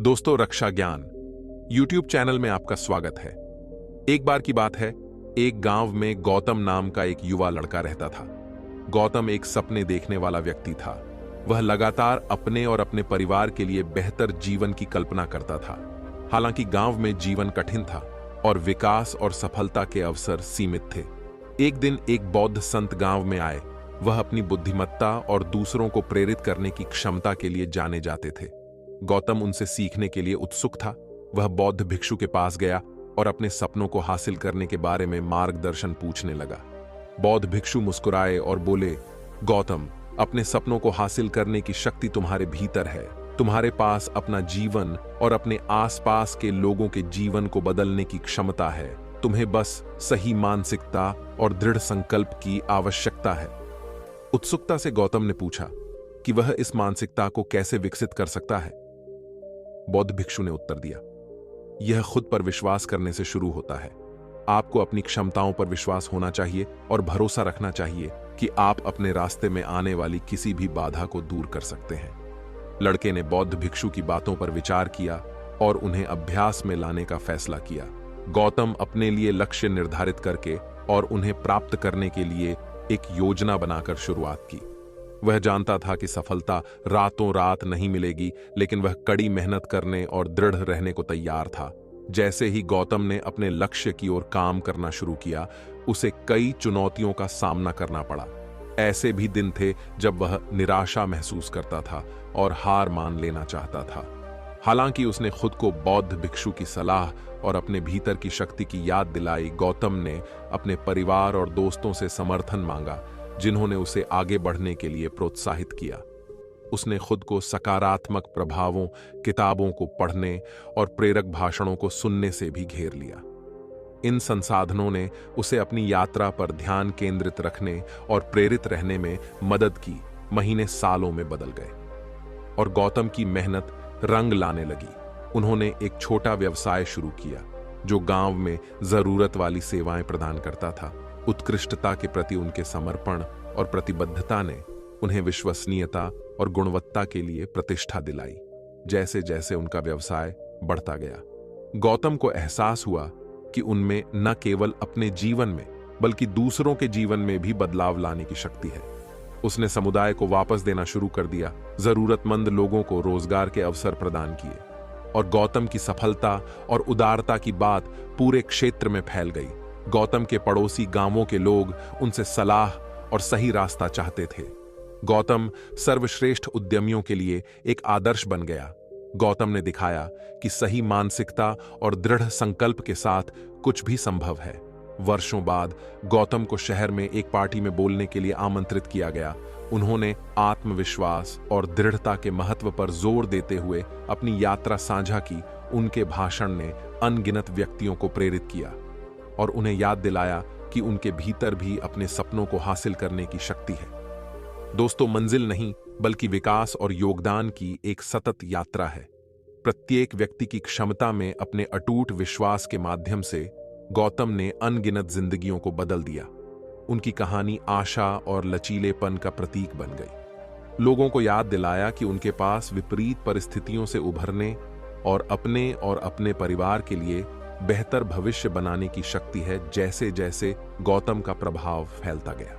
दोस्तों, रक्षा ज्ञान YouTube channel में आपका स्वागत है। एक बार की बात है, एक गांव में गौतम नाम का एक युवा लड़का रहता था। गौतम एक सपने देखने वाला व्यक्ति था। वह लगातार अपने और अपने परिवार के लिए बेहतर जीवन की कल्पना करता था। हालांकि गांव में जीवन कठिन था और विकास और सफलता के अवसर सीमित थे। एक दिन एक बौद्ध संत गांव में आए। वह अपनी बुद्धिमत्ता और दूसरों को प्रेरित करने की क्षमता के लिए जाने जाते थे। गौतम उनसे सीखने के लिए उत्सुक था। वह बौद्ध भिक्षु के पास गया और अपने सपनों को हासिल करने के बारे में मार्गदर्शन पूछने लगा। बौद्ध भिक्षु मुस्कुराए और बोले, गौतम, अपने सपनों को हासिल करने की शक्ति तुम्हारे भीतर है। तुम्हारे पास अपना जीवन और अपने आसपास के लोगों के जीवन को बदलने की क्षमता है। तुम्हें बस सही मानसिकता और दृढ़ संकल्प की आवश्यकता है। उत्सुकता से गौतम ने पूछा कि वह इस मानसिकता को कैसे विकसित कर सकता है। बौद्ध भिक्षु ने उत्तर दिया, यह खुद पर विश्वास करने से शुरू होता है। आपको अपनी क्षमताओं पर विश्वास होना चाहिए और भरोसा रखना चाहिए कि आप अपने रास्ते में आने वाली किसी भी बाधा को दूर कर सकते हैं। लड़के ने बौद्ध भिक्षु की बातों पर विचार किया और उन्हें अभ्यास में लाने का फैसला किया। गौतम अपने लिए लक्ष्य निर्धारित करके और उन्हें प्राप्त करने के लिए एक योजना बनाकर शुरुआत की। वह जानता था कि सफलता रातों रात नहीं मिलेगी, लेकिन वह कड़ी मेहनत करने और दृढ़ रहने को तैयार था। जैसे ही गौतम ने अपने लक्ष्य की ओर काम करना शुरू किया, उसे कई चुनौतियों का सामना करना पड़ा। ऐसे भी दिन थे जब वह निराशा महसूस करता था और हार मान लेना चाहता था। हालांकि उसने खुद को बौद्ध भिक्षु की सलाह और अपने भीतर की शक्ति की याद दिलाई। गौतम ने अपने परिवार और दोस्तों से समर्थन मांगा, जिन्होंने उसे आगे बढ़ने के लिए प्रोत्साहित किया। उसने खुद को सकारात्मक प्रभावों, किताबों को पढ़ने और प्रेरक भाषणों को सुनने से भी घेर लिया। इन संसाधनों ने उसे अपनी यात्रा पर ध्यान केंद्रित रखने और प्रेरित रहने में मदद की। महीने सालों में बदल गए और गौतम की मेहनत रंग लाने लगी। उन्होंने एक छोटा व्यवसाय शुरू किया जो गांव में जरूरत वाली सेवाएं प्रदान करता था। उत्कृष्टता के प्रति उनके समर्पण और प्रतिबद्धता ने उन्हें विश्वसनीयता और गुणवत्ता के लिए प्रतिष्ठा दिलाई। जैसे जैसे उनका व्यवसाय बढ़ता गया, गौतम को एहसास हुआ कि उनमें न केवल अपने जीवन में बल्कि दूसरों के जीवन में भी बदलाव लाने की शक्ति है। उसने समुदाय को वापस देना शुरू कर दिया, जरूरतमंद लोगों को रोजगार के अवसर प्रदान किए और गौतम की सफलता और उदारता की बात पूरे क्षेत्र में फैल गई। गौतम के पड़ोसी गांवों के लोग उनसे सलाह और सही रास्ता चाहते थे। गौतम सर्वश्रेष्ठ उद्यमियों के लिए एक आदर्श बन गया। गौतम ने दिखाया कि सही मानसिकता और दृढ़ संकल्प के साथ कुछ भी संभव है। वर्षों बाद गौतम को शहर में एक पार्टी में बोलने के लिए आमंत्रित किया गया। उन्होंने आत्मविश्वास और दृढ़ता के महत्व पर जोर देते हुए अपनी यात्रा साझा की। उनके भाषण ने अनगिनत व्यक्तियों को प्रेरित किया और उन्हें याद दिलाया कि उनके भीतर भी अपने सपनों को हासिल करने की शक्ति है। दोस्तों, मंजिल नहीं बल्कि विकास और योगदान की एक सतत यात्रा है। प्रत्येक व्यक्ति की क्षमता में अपने अटूट विश्वास के माध्यम से गौतम ने अनगिनत जिंदगियों को बदल दिया। उनकी कहानी आशा और लचीलेपन का प्रतीक बन गई। लोगों को याद दिलाया कि उनके पास विपरीत परिस्थितियों से उभरने और अपने परिवार के लिए बेहतर भविष्य बनाने की शक्ति है। जैसे जैसे गौतम का प्रभाव फैलता गया,